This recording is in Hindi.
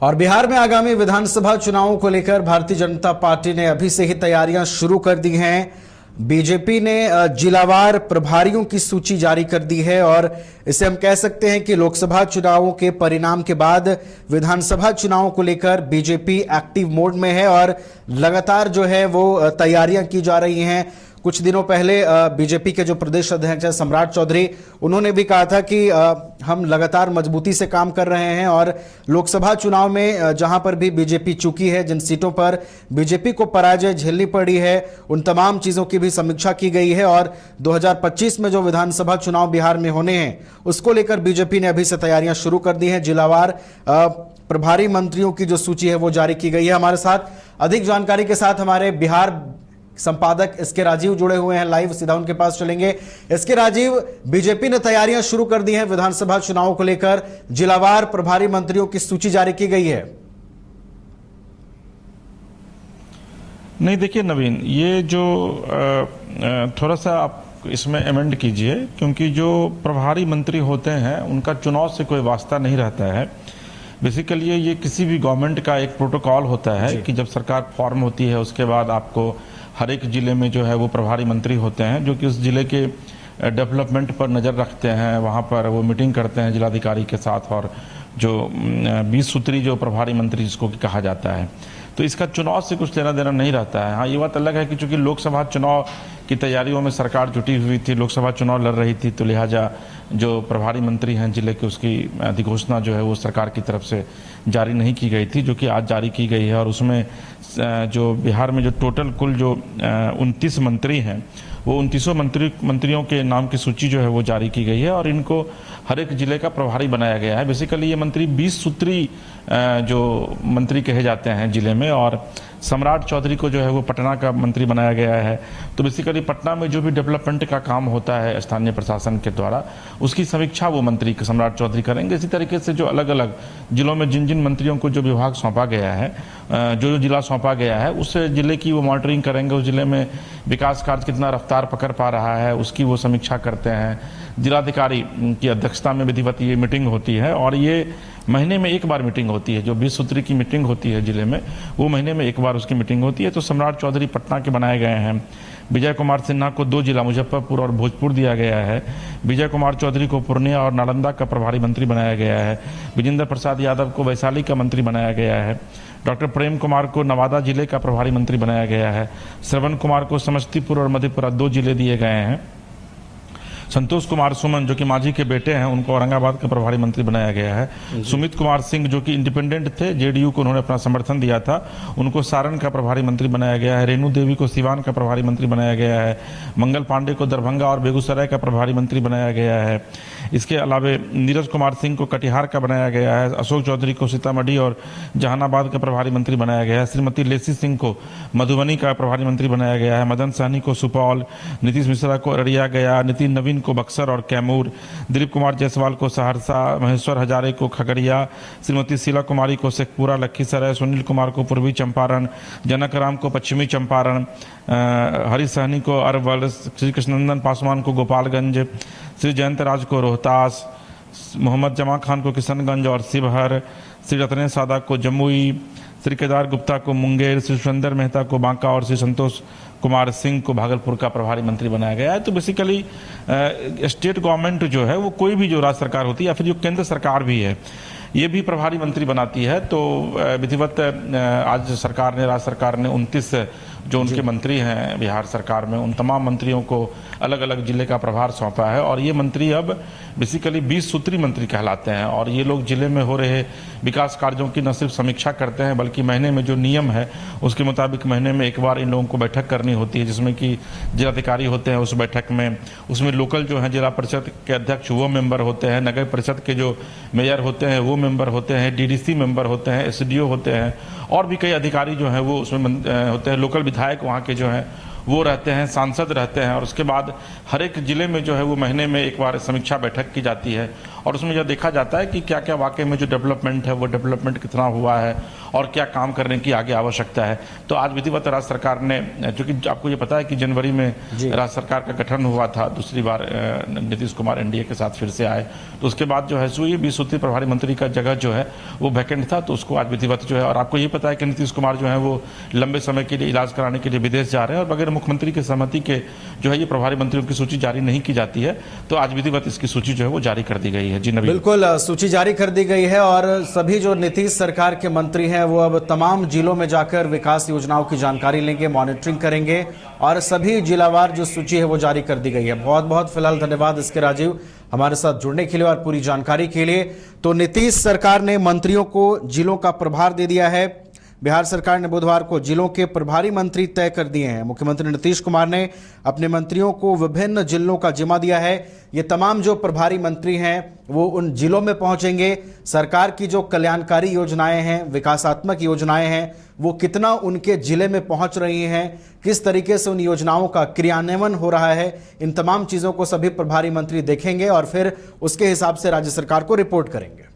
और बिहार में आगामी विधानसभा चुनावों को लेकर भारतीय जनता पार्टी ने अभी से ही तैयारियां शुरू कर दी हैं। बीजेपी ने जिलावार प्रभारियों की सूची जारी कर दी है और इसे हम कह सकते हैं कि लोकसभा चुनावों के परिणाम के बाद विधानसभा चुनावों को लेकर बीजेपी एक्टिव मोड में है और लगातार जो है वो तैयारियां की जा रही हैं। कुछ दिनों पहले बीजेपी के जो प्रदेश अध्यक्ष हैं सम्राट चौधरी, उन्होंने भी कहा था कि हम लगातार मजबूती से काम कर रहे हैं और लोकसभा चुनाव में जहां पर भी बीजेपी चूकी है, जिन सीटों पर बीजेपी को पराजय झेलनी पड़ी है, उन तमाम चीजों की भी समीक्षा की गई है और 2025 में जो विधानसभा चुनाव बिहार में होने हैं उसको लेकर बीजेपी ने अभी से तैयारियां शुरू कर दी हैं। जिलावार प्रभारी मंत्रियों की जो सूची है वो जारी की गई है। हमारे साथ अधिक जानकारी के साथ हमारे बिहार संपादक एसके राजीव जुड़े हुए हैं लाइव, सीधा उनके पास चलेंगे। एसके राजीव, बीजेपी ने तैयारियां शुरू कर दी हैं विधानसभा चुनाव को लेकर, जिलावार प्रभारी मंत्रियों की सूची जारी की गई है। नहीं, देखिए नवीन, ये जो थोड़ा सा आप इसमें अमेंड कीजिए, क्योंकि जो प्रभारी मंत्री होते हैं उनका चुनाव से कोई वास्ता नहीं रहता है। बेसिकली ये किसी भी गवर्नमेंट का एक प्रोटोकॉल होता है कि जब सरकार फॉर्म होती है उसके बाद आपको हर एक जिले में जो है वो प्रभारी मंत्री होते हैं जो कि उस जिले के डेवलपमेंट पर नज़र रखते हैं। वहाँ पर वो मीटिंग करते हैं जिलाधिकारी के साथ और जो 20 सूत्री जो प्रभारी मंत्री जिसको कहा जाता है, तो इसका चुनाव से कुछ लेना देना नहीं रहता है। हाँ, ये बात अलग है कि चूंकि लोकसभा चुनाव की तैयारियों में सरकार जुटी हुई थी, लोकसभा चुनाव लड़ रही थी, तो लिहाजा जो प्रभारी मंत्री हैं जिले के उसकी अधिघोषणा जो है वो सरकार की तरफ से जारी नहीं की गई थी, जो कि आज जारी की गई है। और उसमें जो बिहार में जो टोटल कुल जो 29 मंत्री हैं वो 29 मंत्रियों के नाम की सूची जो है वो जारी की गई है और इनको हर एक जिले का प्रभारी बनाया गया है। बेसिकली ये मंत्री 20 सूत्री जो मंत्री कहे जाते हैं जिले में, और सम्राट चौधरी को जो है वो पटना का मंत्री बनाया गया है। तो बेसिकली पटना में जो भी डेवलपमेंट का काम होता है स्थानीय प्रशासन के द्वारा, उसकी समीक्षा वो मंत्री सम्राट चौधरी करेंगे। इसी तरीके से जो अलग अलग जिलों में जिन जिन मंत्रियों को जो विभाग सौंपा गया है, जो जिला सौंपा गया है, उस जिले की वो मॉनिटरिंग करेंगे। उस जिले में विकास कार्य कितना रफ्तार पकड़ पा रहा है उसकी वो समीक्षा करते हैं। जिलाधिकारी की अध्यक्षता में विधिवत ये मीटिंग होती है और ये महीने में एक बार मीटिंग होती है। जो 20 सूत्री की मीटिंग होती है जिले में, वो महीने में एक बार उसकी मीटिंग होती है। तो सम्राट चौधरी पटना के बनाए गए हैं। विजय कुमार सिन्हा को 2 जिला मुजफ्फरपुर और भोजपुर दिया गया है। विजय कुमार चौधरी को पूर्णिया और नालंदा का प्रभारी मंत्री बनाया गया है। विजेंद्र प्रसाद यादव को वैशाली का मंत्री बनाया गया है। डॉक्टर प्रेम कुमार को नवादा जिले का प्रभारी मंत्री बनाया गया है। श्रवण कुमार को समस्तीपुर और मधेपुरा 2 जिले दिए गए हैं। संतोष कुमार सुमन जो कि मांझी के बेटे हैं, उनको औरंगाबाद का प्रभारी मंत्री बनाया गया है। सुमित कुमार सिंह जो कि इंडिपेंडेंट थे, जेडीयू को उन्होंने अपना समर्थन दिया था, उनको सारण का प्रभारी मंत्री बनाया गया है। रेणु देवी को सिवान का प्रभारी मंत्री बनाया गया है। मंगल पांडे को दरभंगा और बेगूसराय का प्रभारी मंत्री बनाया गया है। इसके अलावा नीरज कुमार सिंह को कटिहार का बनाया गया है। अशोक चौधरी को सीतामढ़ी और जहानाबाद का प्रभारी मंत्री बनाया गया है। श्रीमती लेसी सिंह को मधुबनी का प्रभारी मंत्री बनाया गया है। मदन सहनी को सुपौल, नीतीश मिश्रा को अररिया गया, नितिन नवीन को बक्सर और कैमूर, दिलीप कुमार जायसवाल को सहरसा, महेश्वर हजारे को खगड़िया, श्रीमती शीला कुमारी को शेखपुरा लखीसराय, सुनील कुमार को पूर्वी चंपारण, जनक राम को पश्चिमी चंपारण, हरीश सहनी को अरवल, श्री कृष्णनंदन पासवान को गोपालगंज, श्री जयंत राज को रोहतास, मोहम्मद जमा खान को किशनगंज और शिवहर, श्री रत्नेश सादा को जमुई, श्री केदार गुप्ता को मुंगेर, श्री सुरेंद्र मेहता को बांका और श्री संतोष कुमार सिंह को भागलपुर का प्रभारी मंत्री बनाया गया है। तो बेसिकली स्टेट गवर्नमेंट जो है वो कोई भी जो राज्य सरकार होती है या फिर जो केंद्र सरकार भी है, ये भी प्रभारी मंत्री बनाती है। तो विधिवत आज सरकार ने, राज्य सरकार ने 29 जो उनके मंत्री हैं बिहार सरकार में, उन तमाम मंत्रियों को अलग अलग जिले का प्रभार सौंपा है और ये मंत्री अब बेसिकली 20 सूत्री मंत्री कहलाते हैं। और ये लोग जिले में हो रहे विकास कार्यों की न सिर्फ समीक्षा करते हैं बल्कि महीने में जो नियम है उसके मुताबिक महीने में एक बार इन लोगों को बैठक करनी होती है, जिसमें कि जिलाधिकारी होते हैं उस बैठक में। उसमें लोकल जो है जिला परिषद के अध्यक्ष वो मेंबर होते हैं, नगर परिषद के जो मेयर होते हैं वो मेंबर होते हैं, डीडीसी मेंबर होते हैं, एसडीओ होते हैं और भी कई अधिकारी जो हैं वो उसमें होते हैं। लोकल विधायक वहाँ के जो हैं वो रहते हैं, सांसद रहते हैं, और उसके बाद हर एक जिले में जो है वो महीने में एक बार समीक्षा बैठक की जाती है और उसमें यह देखा जाता है कि क्या क्या वाकई में जो डेवलपमेंट है वो डेवलपमेंट कितना हुआ है और क्या काम करने की आगे आवश्यकता है। तो आज विधिवत राज्य सरकार ने, क्योंकि आपको ये पता है कि जनवरी में राज्य सरकार का गठन हुआ था, दूसरी बार नीतीश कुमार एनडीए के साथ फिर से आए, तो उसके बाद जो है सो ये 20 सूत्री प्रभारी मंत्री का जगह जो है वो वैकेंट था, तो उसको आज विधिवत जो है, और आपको ये पता है कि नीतीश कुमार जो है वो लंबे समय के लिए इलाज कराने के लिए विदेश जा रहे हैं और बगैर मुख्यमंत्री की सहमति के जो है ये प्रभारी मंत्रियों की सूची जारी नहीं की जाती है। तो आज विधिवत इसकी सूची जो है वो जारी कर दी गई है। जी नवीन, बिल्कुल सूची जारी कर दी गई है और सभी जो नीतीश सरकार के मंत्री हैं वो अब तमाम जिलों में जाकर विकास योजनाओं की जानकारी लेंगे, मॉनिटरिंग करेंगे और सभी जिलावार जो सूची है वो जारी कर दी गई है। बहुत बहुत फिलहाल धन्यवाद इसके राजीव, हमारे साथ जुड़ने के लिए और पूरी जानकारी के लिए। तो नीतीश सरकार ने मंत्रियों को जिलों का प्रभार दे दिया है। बिहार सरकार ने बुधवार को जिलों के प्रभारी मंत्री तय कर दिए हैं। मुख्यमंत्री नीतीश कुमार ने अपने मंत्रियों को विभिन्न जिलों का जिम्मा दिया है। ये तमाम जो प्रभारी मंत्री हैं वो उन जिलों में पहुंचेंगे, सरकार की जो कल्याणकारी योजनाएं हैं, विकासात्मक योजनाएं हैं, वो कितना उनके जिले में पहुंच रही हैं, किस तरीके से उन योजनाओं का क्रियान्वयन हो रहा है, इन तमाम चीजों को सभी प्रभारी मंत्री देखेंगे और फिर उसके हिसाब से राज्य सरकार को रिपोर्ट करेंगे।